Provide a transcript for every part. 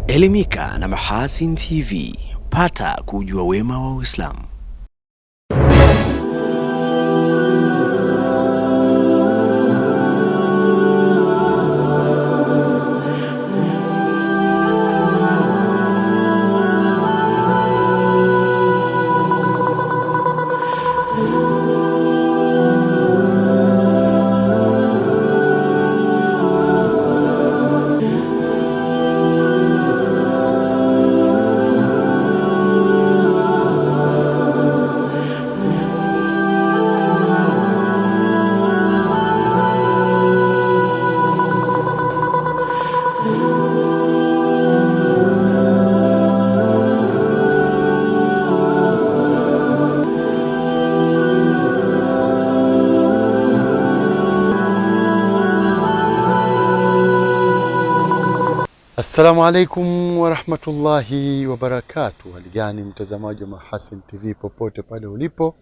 Elimika na Mahasin TV, pata kujua wema wa Uislamu. Assalamu alaikum wa rahmatullahi wa barakatuh. Haligani mtazamaji wa Mahasin TV popote pale ulipo.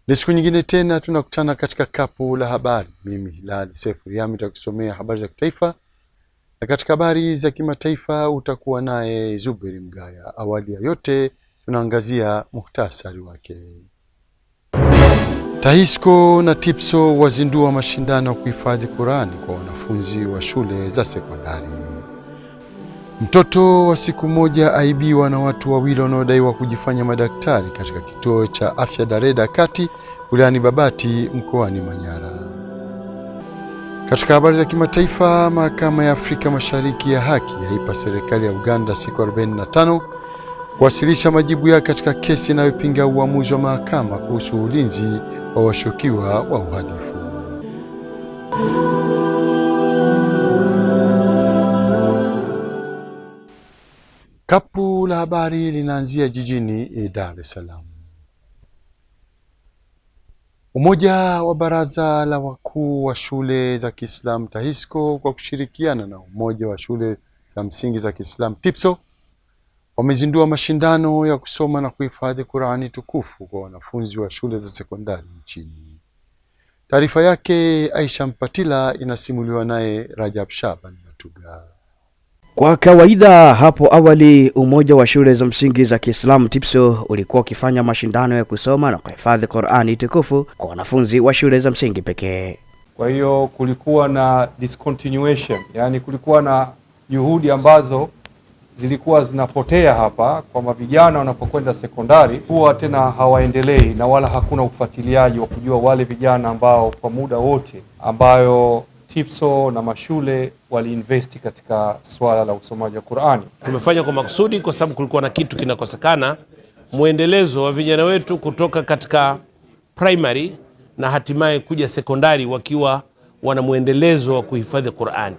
Ni siku nyingine tena tunakutana katika kapu la habari. Mimi Hilal Sefu Riyami nitakusomea habari za kitaifa. Na katika habari za kimataifa utakuwa naye Zuberi Mgaya. Awali ya yote tunaangazia muhtasari wake. TAHISCO na TIPSO wazindua mashindano ya kuhifadhi Qur'ani kwa wanafunzi wa shule za sekondari. Mtoto wa siku moja aibiwa na watu wawili wanaodaiwa kujifanya madaktari katika kituo cha afya Dareda Kati wilayani Babati mkoani Manyara. Katika habari za kimataifa, mahakama ya Afrika Mashariki ya haki yaipa serikali ya Uganda siku 45 kuwasilisha majibu yake katika kesi inayopinga uamuzi wa mahakama kuhusu ulinzi wa washukiwa wa uhalifu. Kapu la habari linaanzia jijini Dar es Salaam. Umoja wa baraza la wakuu wa shule za Kiislamu TAHISCO kwa kushirikiana na umoja wa shule za msingi za Kiislamu TIPSO wamezindua mashindano ya kusoma na kuhifadhi Qur'ani tukufu kwa wanafunzi wa shule za sekondari nchini. Taarifa yake Aisha Mpatila inasimuliwa naye Rajab Shaban Matuga. Kwa kawaida hapo awali umoja wa shule za msingi za Kiislamu TIPSO ulikuwa ukifanya mashindano ya kusoma na kuhifadhi Qur'ani tukufu kwa wanafunzi wa shule za msingi pekee. Kwa hiyo kulikuwa na discontinuation, yani kulikuwa na juhudi ambazo zilikuwa zinapotea hapa, kwamba vijana wanapokwenda sekondari huwa tena hawaendelei na wala hakuna ufuatiliaji wa kujua wale vijana ambao kwa muda wote ambayo TIPSO na mashule waliinvesti katika swala la usomaji wa Qur'ani. Tumefanya kwa makusudi kwa sababu kulikuwa na kitu kinakosekana, muendelezo wa vijana wetu kutoka katika primary na hatimaye kuja sekondari wakiwa wana muendelezo wa kuhifadhi Qur'ani.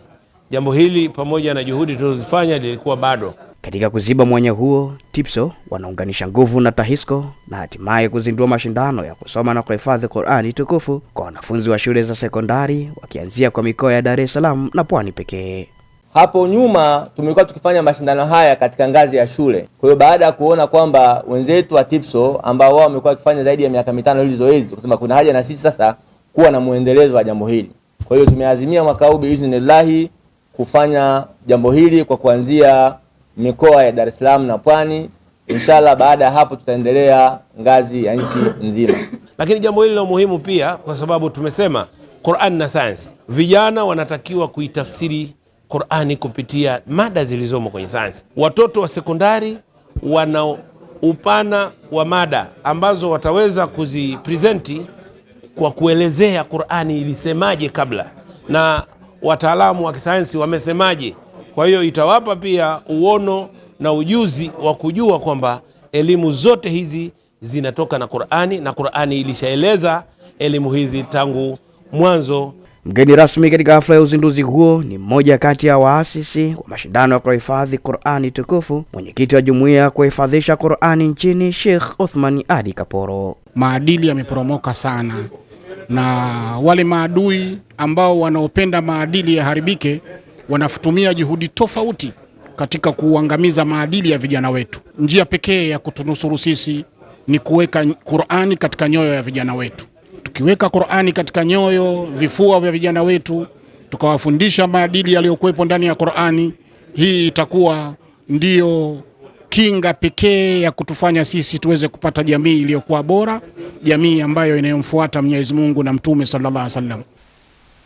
Jambo hili pamoja na juhudi tulizofanya lilikuwa bado. Katika kuziba mwanya huo, TIPSO wanaunganisha nguvu na TAHISCO na hatimaye kuzindua mashindano ya kusoma na kuhifadhi Qur'ani tukufu kwa wanafunzi wa shule za sekondari wakianzia kwa mikoa ya Dar es Salaam na Pwani pekee. Hapo nyuma tumekuwa tukifanya mashindano haya katika ngazi ya shule. Kwa hiyo baada ya kuona kwamba wenzetu wa TIPSO ambao wao wamekuwa wakifanya zaidi ya miaka 5 hili zoezi, tukasema kuna haja na sisi sasa kuwa na muendelezo wa jambo hili. Kwa hiyo tumeazimia mwaka huu biiznillah kufanya jambo hili kwa kuanzia mikoa ya Dar es Salaam na Pwani. Inshallah baada ya hapo tutaendelea ngazi ya nchi nzima. Lakini jambo hili la muhimu pia kwa sababu tumesema Qur'an na science. Vijana wanatakiwa kuitafsiri Qur'ani kupitia mada zilizomo kwenye science. Watoto wa sekondari wana upana wa mada ambazo wataweza kuzipresenti kwa kuelezea Qur'ani ilisemaje kabla na wataalamu wa kisayansi wamesemaje. Kwa hiyo itawapa pia uono na ujuzi wa kujua kwamba elimu zote hizi zinatoka na Qur'ani na Qur'ani ilishaeleza elimu hizi tangu mwanzo. Mgeni rasmi katika hafla ya uzinduzi huo ni mmoja kati ya waasisi wa mashindano ya kuhifadhi Qur'ani tukufu, mwenyekiti wa jumuiya ya kuhifadhisha Qur'ani nchini, Sheikh Othman Adi Kaporo. Maadili yameporomoka sana, na wale maadui ambao wanaopenda maadili yaharibike wanafutumia juhudi tofauti katika kuangamiza maadili ya vijana wetu. Njia pekee ya kutunusuru sisi ni kuweka Qur'ani katika nyoyo ya vijana wetu. Tukiweka Qur'ani katika nyoyo, vifua vya vijana wetu, tukawafundisha maadili yaliyokuwepo ndani ya Qur'ani, hii itakuwa ndiyo kinga pekee ya kutufanya sisi tuweze kupata jamii iliyokuwa bora, jamii ambayo inayomfuata Mwenyezi Mungu na Mtume sallallahu alaihi wasallam.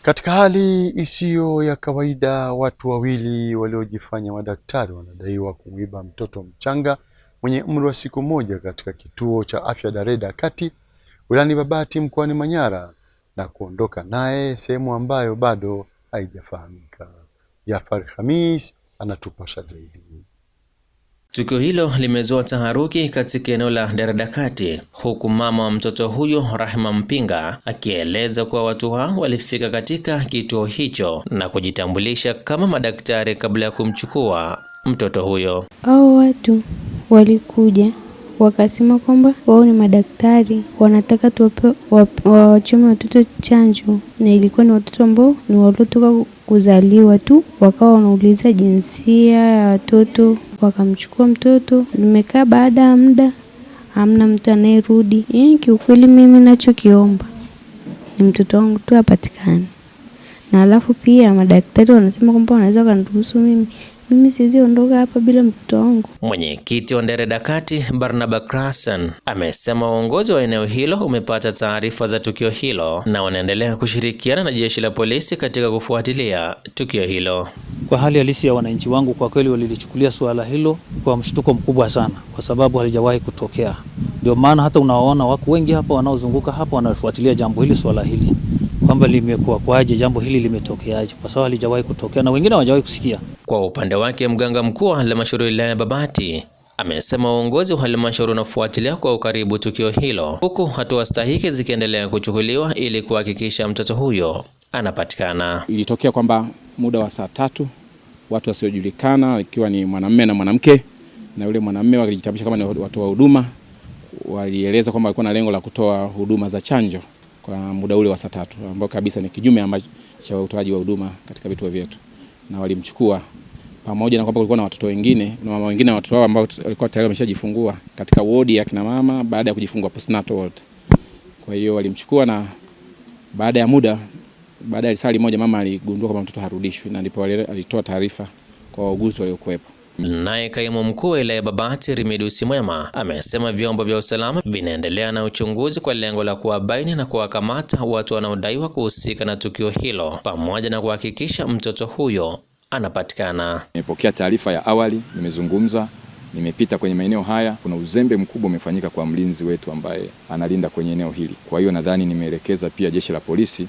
Katika hali isiyo ya kawaida, watu wawili waliojifanya madaktari wanadaiwa kuiba mtoto mchanga mwenye umri wa siku moja katika kituo cha afya Dareda Kati wilayani Babati mkoani Manyara na kuondoka naye sehemu ambayo bado haijafahamika. Jafar Khamis anatupasha zaidi. Tukio hilo limezua taharuki katika eneo la Dareda Kati, huku mama wa mtoto huyo Rahma Mpinga akieleza kuwa watu hao walifika katika kituo hicho na kujitambulisha kama madaktari kabla ya kumchukua mtoto huyo. Hao watu walikuja wakasema kwamba wao ni madaktari, wanataka wachome watoto chanjo, na ilikuwa ni watoto ambao ni waliotoka kuzaliwa tu. Wakawa wanauliza jinsia ya watoto, wakamchukua mtoto. Nimekaa baada ya muda hamna mtu anayerudi. Kiukweli mimi ninachokiomba ni mtoto wangu tu apatikane. Na alafu pia madaktari wanasema kwamba wanaweza kuniruhusu mimi siwezi ondoka hapa bila mtoto wangu. Mwenyekiti wa Dareda Kati Barnaba Krasan amesema uongozi wa eneo hilo umepata taarifa za tukio hilo na wanaendelea kushirikiana na jeshi la polisi katika kufuatilia tukio hilo. Kwa hali halisi ya wananchi wangu, kwa kweli walilichukulia suala hilo kwa mshtuko mkubwa sana, kwa sababu halijawahi kutokea. Ndio maana hata unaona wako wengi hapa wanaozunguka hapa wanafuatilia jambo hili, swala hili, kwamba limekuwa kwaje, jambo hili limetokeaje, kwa sababu halijawahi kutokea na wengine hawajawahi kusikia. Kwa upande wake, mganga mkuu wa halmashauri ya wilaya ya Babati amesema uongozi wa halmashauri unafuatilia kwa ukaribu tukio hilo, huku hatua stahiki zikiendelea kuchukuliwa ili kuhakikisha mtoto huyo anapatikana. Ilitokea kwamba muda wa saa 3 watu wasiojulikana, ikiwa ni mwanamume na mwanamke, na yule mwanamume walijitambulisha kama ni watu wa huduma, walieleza kwamba walikuwa na lengo la kutoa huduma za chanjo kwa muda ule wa saa 3, ambao kabisa ni kinyume ambacho cha utoaji wa huduma katika vituo vyetu. Na walimchukua pamoja na kwamba kulikuwa na watoto wengine na mama wengine, watoto wao ambao walikuwa tayari wameshajifungua katika wodi ya kina mama baada ya kujifungua postnatal ward. Kwa hiyo walimchukua, na baada ya muda, baada ya saa moja, mama aligundua kwamba mtoto harudishwi, na ndipo alitoa taarifa kwa wauguzi waliokuwepo. Naye kaimu mkuu wa wilaya ya Babati Remedius Mwema amesema vyombo vya usalama vinaendelea na uchunguzi kwa lengo la kuwabaini na kuwakamata watu wanaodaiwa kuhusika na tukio hilo, pamoja na kuhakikisha mtoto huyo anapatikana. Nimepokea taarifa ya awali, nimezungumza, nimepita kwenye maeneo haya. Kuna uzembe mkubwa umefanyika kwa mlinzi wetu ambaye analinda kwenye eneo hili. Kwa hiyo nadhani nimeelekeza pia jeshi la polisi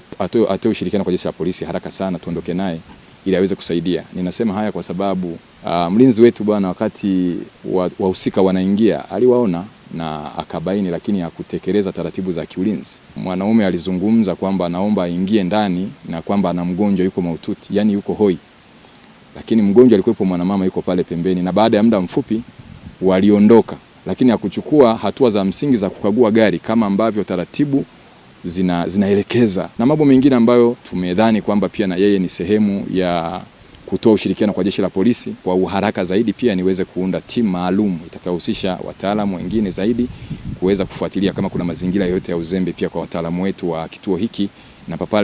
atoe ushirikiano kwa jeshi la polisi haraka sana, tuondoke naye ili aweze kusaidia. Ninasema haya kwa sababu mlinzi wetu bwana, wakati wahusika wanaingia, aliwaona na akabaini, lakini hakutekeleza taratibu za kiulinzi. Mwanaume alizungumza kwamba anaomba aingie ndani na kwamba ana mgonjwa yuko mahututi, yani yuko hoi. Lakini mgonjwa alikuwepo, mwanamama yuko pale pembeni, na baada ya muda mfupi waliondoka, lakini hakuchukua hatua za msingi za kukagua gari kama ambavyo taratibu zinaelekeza, na mambo mengine ambayo tumedhani kwamba pia na yeye ni sehemu ya kutoa ushirikiano kwa jeshi la polisi kwa uharaka zaidi. Pia niweze kuunda timu maalum itakayohusisha wataalamu wengine zaidi kuweza kufuatilia kama kuna mazingira yote ya uzembe pia kwa wataalamu wetu wa kituo hiki,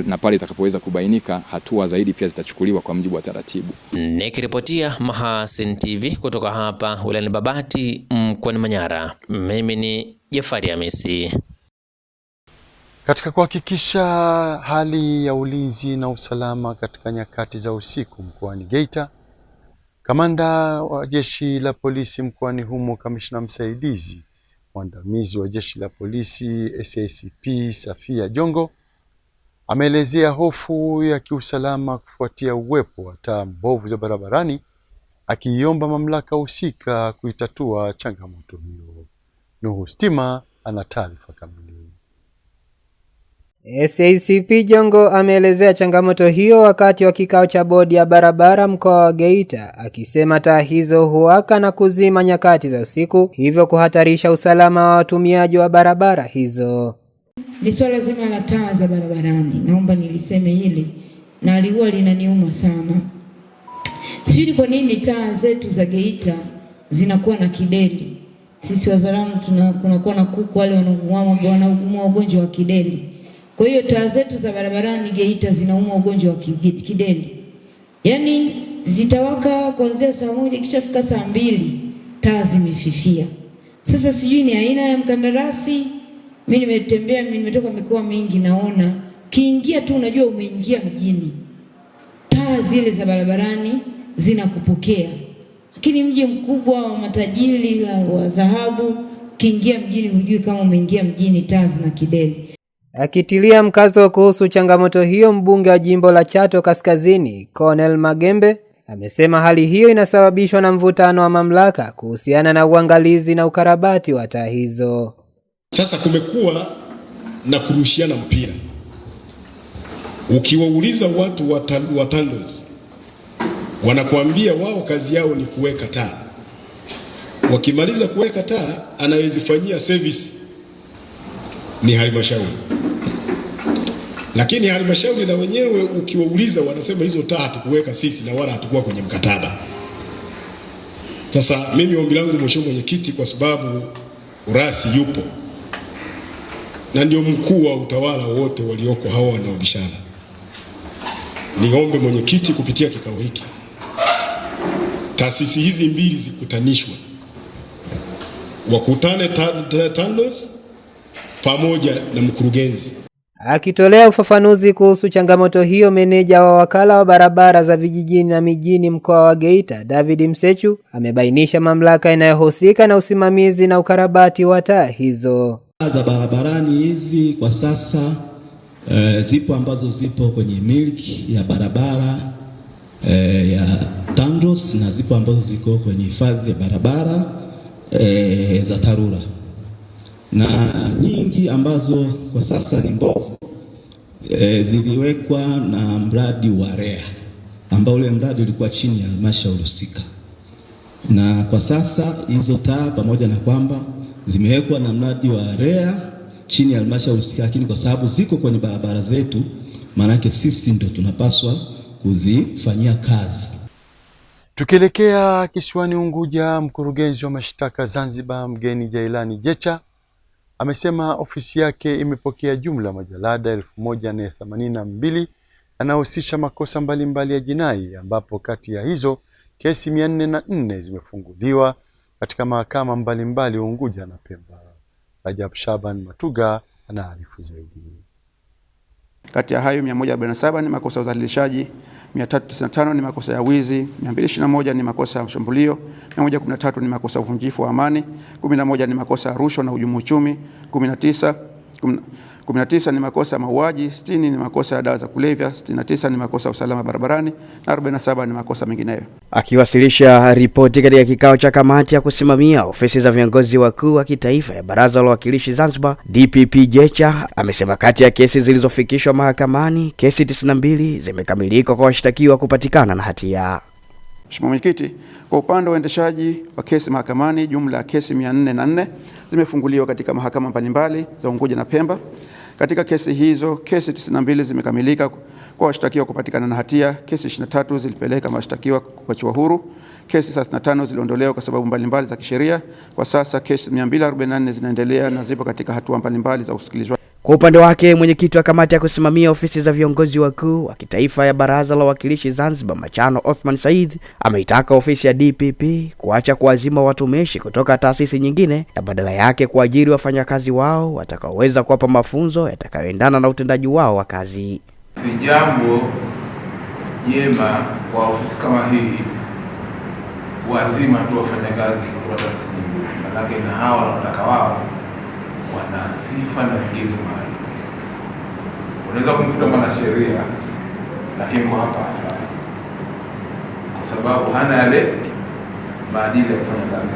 na pale itakapoweza kubainika, hatua zaidi pia zitachukuliwa kwa mujibu wa taratibu. Nikiripotia Mahasin TV kutoka hapa wilayani Babati mkoani Manyara, mimi ni Jafari Hamisi. Katika kuhakikisha hali ya ulinzi na usalama katika nyakati za usiku mkoani Geita, kamanda wa jeshi la polisi mkoani humo, kamishna msaidizi mwandamizi wa jeshi la polisi SACP Safia Jongo, ameelezea hofu ya kiusalama kufuatia uwepo wa taa mbovu za barabarani, akiiomba mamlaka husika kuitatua changamoto hiyo. Nuhu Stima ana taarifa kamili. SACP Jongo ameelezea changamoto hiyo wakati wa kikao cha bodi ya barabara mkoa wa Geita, akisema taa hizo huwaka na kuzima nyakati za usiku, hivyo kuhatarisha usalama wa watumiaji wa barabara hizo. Ni swala zima la taa za barabarani, naomba niliseme hili na huwa linaniuma sana. Sijui kwa nini taa zetu za Geita zinakuwa na kideli. Sisi wazalamu kunakuwa na kuku wale wanaumwa ugonjwa wa kideli. Kwa hiyo taa zetu za barabarani Geita zinaumwa ugonjwa wa kideli. Yaani zitawaka kuanzia saa 1 kisha fika saa 2 taa zimefifia. Sasa sijui ni aina ya mkandarasi. Mimi nimetembea, nimetoka mikoa mingi, naona kiingia tu unajua umeingia mjini. Taa zile za barabarani zinakupokea. Lakini mji mkubwa wa matajiri wa dhahabu, kiingia mjini hujui kama umeingia mjini, taa zina kideli. Akitilia mkazo kuhusu changamoto hiyo, mbunge wa jimbo la Chato Kaskazini, Cornel Magembe, amesema hali hiyo inasababishwa na mvutano wa mamlaka kuhusiana na uangalizi na ukarabati wa taa hizo. Sasa kumekuwa na kurushiana mpira. Ukiwauliza watu wa TANROADS wanakuambia wao kazi yao ni kuweka taa. Wakimaliza kuweka taa, anayezifanyia service ni halmashauri. Lakini halmashauri na wenyewe ukiwauliza wanasema hizo taa hatukuweka sisi na wala hatukuwa kwenye mkataba. Sasa mimi ombi langu mheshimiwa mwenyekiti, kwa sababu urasi yupo na ndio mkuu wa utawala wote walioko hawa wanaobishana, niombe mwenyekiti kupitia kikao hiki taasisi hizi mbili zikutanishwe, wakutane TANROADS pamoja na mkurugenzi. Akitolea ufafanuzi kuhusu changamoto hiyo, meneja wa wakala wa barabara za vijijini na mijini mkoa wa Geita, David Msechu, amebainisha mamlaka inayohusika na usimamizi na ukarabati wa taa hizo. Za barabarani hizi kwa sasa zipo ambazo zipo kwenye miliki ya barabara ya TANROADS na zipo ambazo ziko kwenye hifadhi ya barabara za TARURA, na nyingi ambazo kwa sasa ni mbovu ziliwekwa na mradi wa REA ambao ule mradi ulikuwa chini ya halmashauri husika, na kwa sasa hizo taa pamoja na kwamba zimewekwa na mradi wa REA chini ya halmashauri husika, lakini kwa sababu ziko kwenye barabara zetu, maanake sisi ndio tunapaswa kuzifanyia kazi. Tukielekea kisiwani Unguja, mkurugenzi wa mashtaka Zanzibar Mgeni Jailani Jecha amesema ofisi yake imepokea jumla majalada 1082 yanayohusisha makosa mbalimbali ya jinai, ambapo kati ya hizo kesi 404 zimefunguliwa katika mahakama mbalimbali Unguja na Pemba. Rajab Shaban Matuga anaarifu zaidi. Kati ya hayo 147 ni makosa ya udhalilishaji, 395 ni makosa ya wizi, 221 ni makosa ya shambulio, 113 ni makosa ya uvunjifu wa amani, 11 ni makosa ya rushwa na hujumu uchumi, 19 ni makosa ya mauaji, 60 ni makosa ya dawa za kulevya, 69 ni makosa ya usalama barabarani na 47 ni makosa mengineyo. Akiwasilisha ripoti katika kikao cha kamati ya kusimamia ofisi za viongozi wakuu wa kitaifa ya Baraza la Wawakilishi Zanzibar, DPP Jecha amesema kati ya kesi zilizofikishwa mahakamani, kesi 92 zimekamilika kwa washtakiwa kupatikana na hatia. Mheshimiwa Mwenyekiti, kwa upande wa uendeshaji wa kesi mahakamani, jumla ya kesi 404 zimefunguliwa katika mahakama mbalimbali za Unguja na Pemba. Katika kesi hizo, kesi 92 zimekamilika kwa washtakiwa kupatikana na hatia, kesi 23 zilipeleka washtakiwa kuachiwa huru, kesi 35 ziliondolewa kwa sababu mbalimbali za kisheria. Kwa sasa kesi 244 zinaendelea na zipo katika hatua mbalimbali za usikilizwaji. Kwa upande wake, mwenyekiti wa kamati ya kusimamia ofisi za viongozi wakuu wa kitaifa ya Baraza la Wawakilishi Zanzibar, Machano Othman Said, ameitaka ofisi ya DPP kuacha kuazima watumishi kutoka taasisi nyingine na badala yake kuajiri wafanyakazi wao watakaoweza kuwapa mafunzo yatakayoendana na utendaji wao wa kazi. Si jambo jema kwa ofisi kama hii kuazima tu wafanyakazi kutoka taasisi nyingine, maana na hawa wanataka wao wana sifa na vigezo maalum. Unaweza kumkuta mwanasheria lakini kwa hapa hafai, kwa sababu hana yale maadili ya kufanya kazi.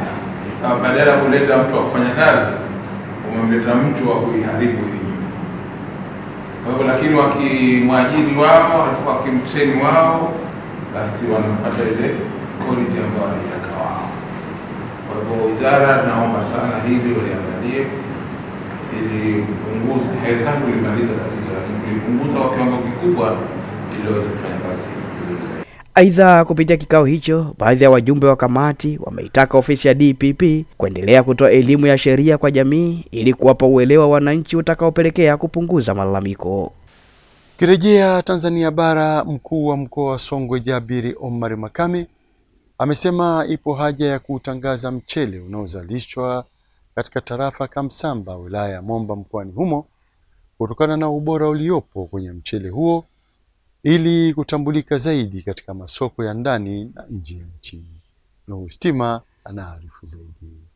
Kama badala ya kuleta mtu wa kufanya kazi, umemleta mtu wa kuiharibu hii. Kwa hivyo lakini wakimwajiri wao, alafu wakimtrain wao, basi wanapata ile quality ambayo wanataka wao. Kwa hivyo wizara naomba sana hili waliangalie ili kupunguza, haiwezekani kulimaliza tatizo, lakini kulipunguza kwa kiwango kikubwa ili waweze kufanya kazi vizuri. Aidha, kupitia kikao hicho, baadhi ya wajumbe wa kamati wameitaka ofisi ya DPP kuendelea kutoa elimu ya sheria kwa jamii ili kuwapa uelewa wananchi utakaopelekea kupunguza malalamiko. Tukirejea Tanzania bara, mkuu wa mkoa wa Songwe Jabiri Omar Makame amesema ipo haja ya kutangaza mchele unaozalishwa katika tarafa Kamsamba wilaya ya Momba mkoani humo kutokana na ubora uliopo kwenye mchele huo ili kutambulika zaidi katika masoko ya ndani na nje ya nchi. Nuhu Stima anaarifu zaidi.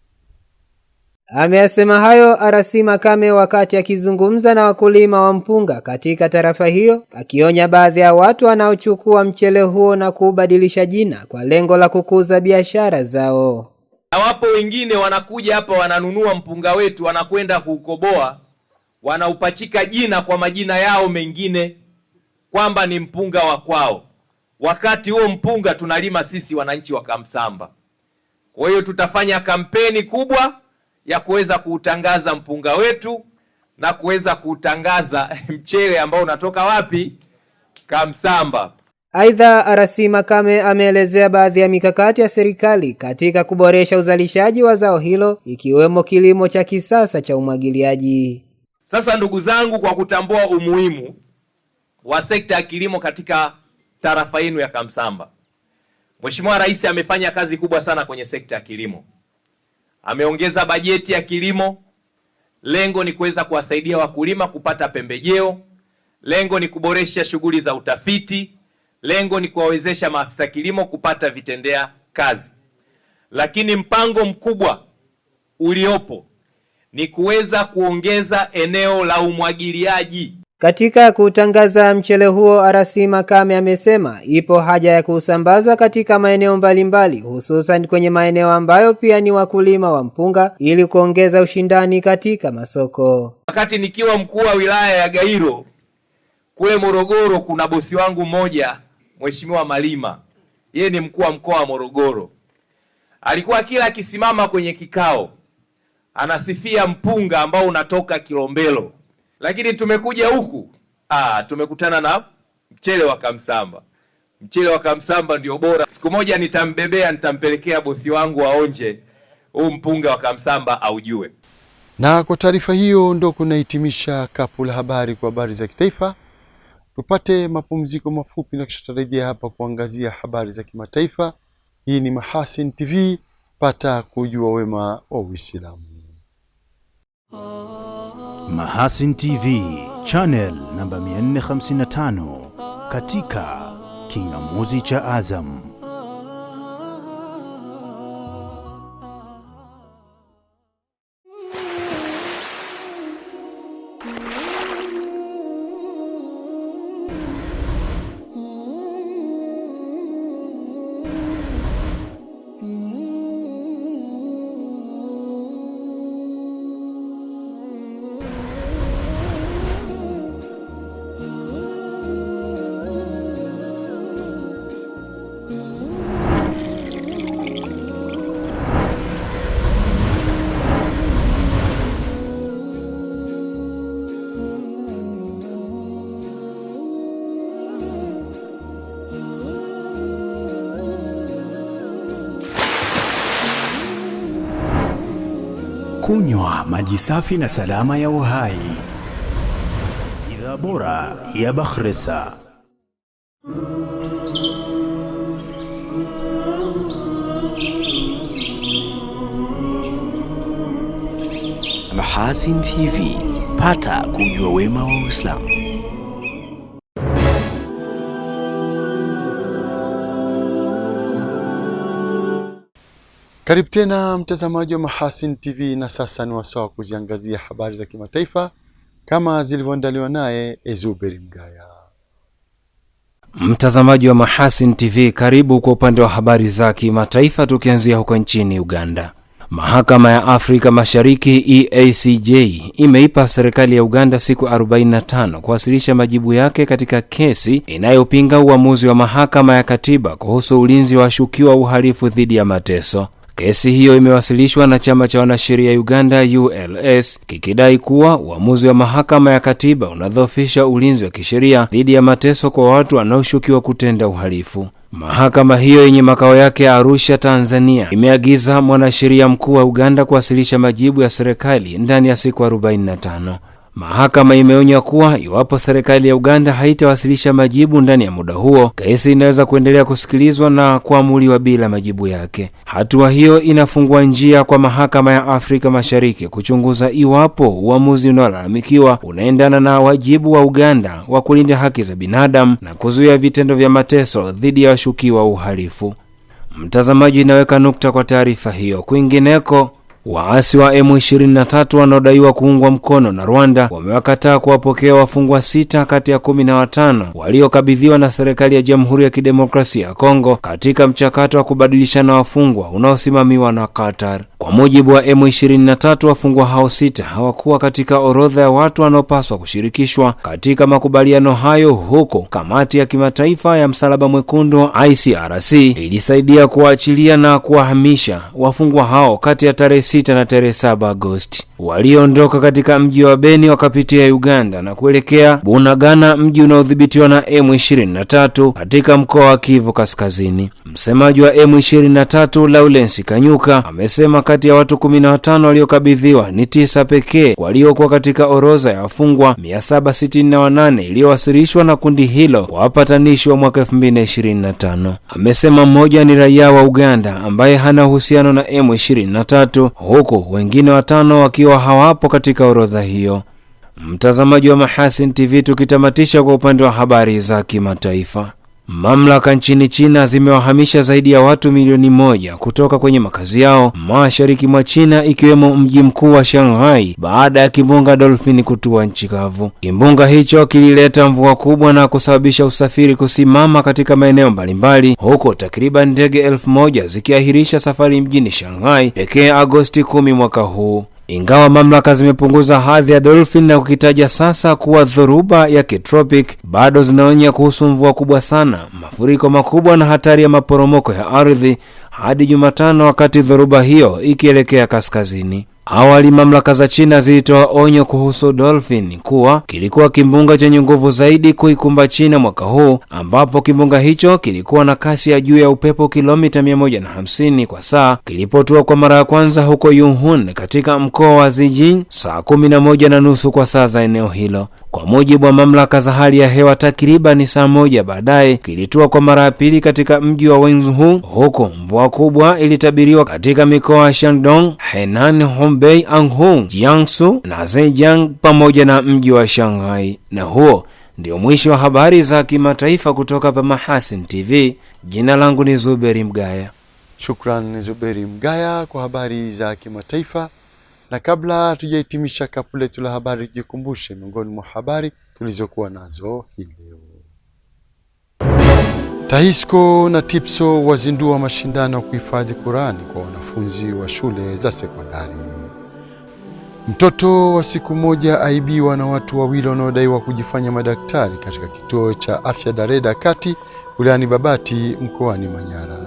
Ameyasema hayo RC Makame wakati akizungumza na wakulima wa mpunga katika tarafa hiyo, akionya baadhi ya watu wanaochukua mchele huo na kubadilisha jina kwa lengo la kukuza biashara zao. Na wapo wengine wanakuja hapa wananunua mpunga wetu, wanakwenda kuukoboa, wanaupachika jina kwa majina yao mengine kwamba ni mpunga wa kwao, wakati huo mpunga tunalima sisi wananchi wa Kamsamba. Kwa hiyo tutafanya kampeni kubwa ya kuweza kuutangaza mpunga wetu na kuweza kuutangaza mchele ambao unatoka wapi? Kamsamba. Aidha, RC Makame ameelezea baadhi ya mikakati ya serikali katika kuboresha uzalishaji wa zao hilo, ikiwemo kilimo cha kisasa cha umwagiliaji. Sasa ndugu zangu, kwa kutambua umuhimu wa sekta ya kilimo katika tarafa yenu ya Kamsamba, Mheshimiwa Rais amefanya kazi kubwa sana kwenye sekta ya kilimo. Ameongeza bajeti ya kilimo. Lengo ni kuweza kuwasaidia wakulima kupata pembejeo. Lengo ni kuboresha shughuli za utafiti. Lengo ni kuwawezesha maafisa kilimo kupata vitendea kazi. Lakini mpango mkubwa uliopo ni kuweza kuongeza eneo la umwagiliaji. Katika kutangaza mchele huo, RC Makame amesema ipo haja ya kusambaza katika maeneo mbalimbali, hususan kwenye maeneo ambayo pia ni wakulima wa mpunga ili kuongeza ushindani katika masoko. Wakati nikiwa mkuu wa wilaya ya Gairo kule Morogoro, kuna bosi wangu mmoja Mheshimiwa Malima, yeye ni mkuu wa mkoa wa Morogoro. Alikuwa kila akisimama kwenye kikao anasifia mpunga ambao unatoka Kilombero. Lakini tumekuja huku, tumekutana na mchele wa Kamsamba. Mchele wa Kamsamba ndio bora. Siku moja nitampelekea bosi wangu aonje huu mpunga wa Kamsamba aujue. Na kwa taarifa hiyo ndo kunahitimisha kapu la habari kwa habari za kitaifa. Tupate mapumziko mafupi na kisha tutarejea hapa kuangazia habari za kimataifa. Hii ni Mahasin TV, pata kujua wema wa Uislamu. Mahasin TV, channel namba 455 katika kingamuzi cha Azam. Kunywa maji safi na salama ya uhai. Bidhaa bora ya Bakhresa. Mahasin TV, pata kujua wema wa Uislamu. Karibu tena mtazamaji wa Mahasin TV, na sasa ni wasaa kuziangazia habari za kimataifa kama zilivyoandaliwa naye Ezuberi Mgaya. Mtazamaji wa Mahasin TV, karibu kwa upande wa habari za kimataifa, tukianzia huko nchini Uganda. Mahakama ya Afrika Mashariki EACJ imeipa serikali ya Uganda siku 45 kuwasilisha majibu yake katika kesi inayopinga uamuzi wa mahakama ya katiba kuhusu ulinzi wa washukiwa uhalifu dhidi ya mateso. Kesi hiyo imewasilishwa na chama cha wanasheria Uganda ULS kikidai kuwa uamuzi wa mahakama ya katiba unadhoofisha ulinzi wa kisheria dhidi ya mateso kwa watu wanaoshukiwa kutenda uhalifu. Mahakama hiyo yenye makao yake Arusha, Tanzania, imeagiza mwanasheria mkuu wa Uganda kuwasilisha majibu ya serikali ndani ya siku 45. Mahakama imeonya kuwa iwapo serikali ya Uganda haitawasilisha majibu ndani ya muda huo, kesi inaweza kuendelea kusikilizwa na kuamuliwa bila majibu yake. Hatua hiyo inafungua njia kwa Mahakama ya Afrika Mashariki kuchunguza iwapo uamuzi unaolalamikiwa unaendana na wajibu wa Uganda wa kulinda haki za binadamu na kuzuia vitendo vya mateso dhidi ya washukiwa uhalifu. Mtazamaji, inaweka nukta kwa taarifa hiyo. Kwingineko, waasi wa M23 wanaodaiwa kuungwa mkono na Rwanda wamewakataa kuwapokea wafungwa 6 kati ya 15 waliokabidhiwa na serikali ya Jamhuri ya Kidemokrasia ya Kongo katika mchakato wa kubadilishana wafungwa unaosimamiwa na Qatar. Kwa mujibu wa M23, wafungwa hao 6 hawakuwa katika orodha ya watu wanaopaswa kushirikishwa katika makubaliano hayo, huko Kamati ya Kimataifa ya Msalaba Mwekundu ICRC ilisaidia kuachilia na kuwahamisha wafungwa hao kati ya tarehe 6 na tarehe 7 Agosti. Waliondoka katika mji wa Beni wakapitia Uganda na kuelekea Bunagana, mji unaodhibitiwa na M23 katika mkoa wa Kivu Kaskazini. Msemaji wa M23 Lawrence Kanyuka amesema kati ya watu 15 waliokabidhiwa ni 9 pekee waliokuwa katika orodha ya wafungwa 768 iliyowasilishwa na kundi hilo kwa wapatanishi wa mwaka 2025. Amesema mmoja ni raia wa Uganda ambaye hana uhusiano na M23, huku wengine 5 wakiwa hawapo katika orodha hiyo. Mtazamaji wa Mahasin TV, tukitamatisha kwa upande wa habari za kimataifa. Mamlaka nchini China zimewahamisha zaidi ya watu milioni 1 kutoka kwenye makazi yao mashariki mwa China, ikiwemo mji mkuu wa Shanghai, baada ya kimbunga Dolphin kutua nchi kavu. Kimbunga hicho kilileta mvua kubwa na kusababisha usafiri kusimama katika maeneo mbalimbali, huko takriban ndege 1000 zikiahirisha safari mjini Shanghai pekee Agosti 10 mwaka huu. Ingawa mamlaka zimepunguza hadhi ya Dolphin na kukitaja sasa kuwa dhoruba ya kitropic, bado zinaonya kuhusu mvua kubwa sana, mafuriko makubwa na hatari ya maporomoko ya ardhi hadi Jumatano, wakati dhoruba hiyo ikielekea kaskazini. Awali mamlaka za China zilitoa onyo kuhusu Dolphin kuwa kilikuwa kimbunga chenye nguvu zaidi kuikumba China mwaka huu, ambapo kimbunga hicho kilikuwa na kasi ya juu ya upepo kilomita 150 kwa saa kilipotua kwa mara ya kwanza huko Yunhun katika mkoa wa Zhejiang saa 11:30 kwa saa za eneo hilo. Kwa mujibu wa mamlaka za hali ya hewa, takriban saa 1 baadaye kilitua kwa mara ya pili katika mji wa Wenzhou, huko mvua kubwa ilitabiriwa katika mikoa ya Shandong, Henan, Hubei, Anhui, Jiangsu na Zhejiang pamoja na mji wa Shanghai. Na huo ndio mwisho wa habari za kimataifa kutoka hapa Mahasin TV. Jina langu ni Zuberi Mgaya. Shukran Zuberi Mgaya kwa habari za kimataifa. Na kabla tujahitimisha kapu letu la habari, jikumbushe miongoni mwa habari tulizokuwa nazo hii leo. TAHISCO na TIPSO wazindua mashindano ya kuhifadhi Qur'ani kwa wanafunzi wa shule za sekondari. Mtoto wa siku moja aibiwa na watu wawili wanaodaiwa kujifanya madaktari katika kituo cha afya Dareda Kati wilayani Babati mkoani Manyara.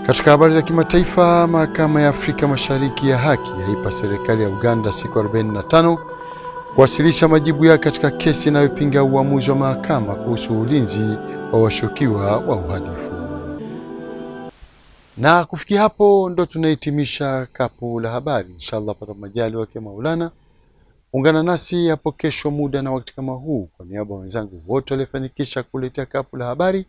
Katika habari za kimataifa, Mahakama ya Afrika Mashariki ya Haki yaipa serikali ya Uganda siku 45 kuwasilisha majibu yake katika kesi inayopinga uamuzi wa mahakama kuhusu ulinzi wa washukiwa wa uhalifu. Na kufikia hapo ndo tunahitimisha kapu la habari. Inshallah pata majali wake Maulana. Ungana nasi hapo kesho muda na wakati kama huu. Kwa niaba ya wenzangu wote waliofanikisha kuletea kapu la habari,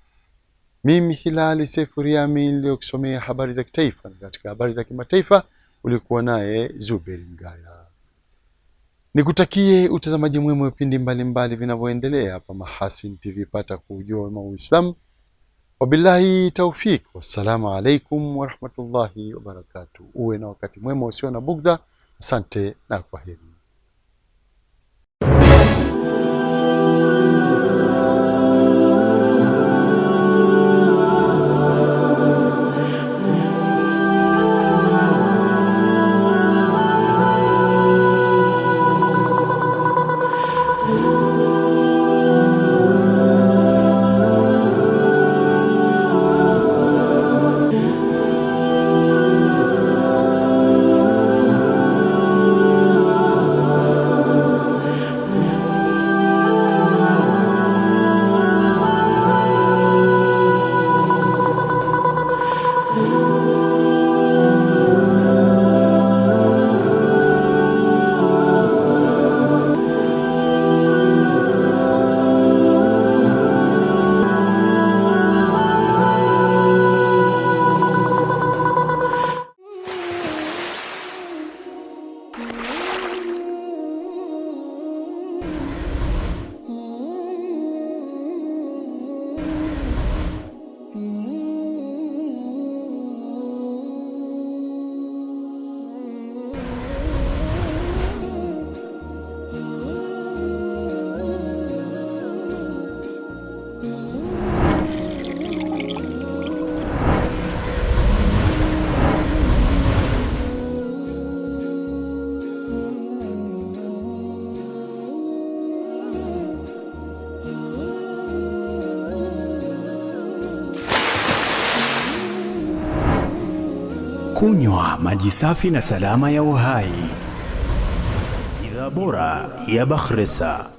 mimi Hilali Sefuriami niliyokusomea habari za kitaifa, na katika habari za kimataifa ulikuwa naye Zuberi Mgaya. Nikutakie utazamaji mwema wa vipindi mbalimbali vinavyoendelea hapa Mahasin TV. Pata kujua wema wa Uislamu. Wabillahi taufik. Wassalamu alaikum warahmatullahi wabarakatuh. Uwe na wakati mwema usio na bugdha. Asante na kwaheri. Kunywa maji safi na salama ya uhai. Bidhaa bora ya Bakhresa.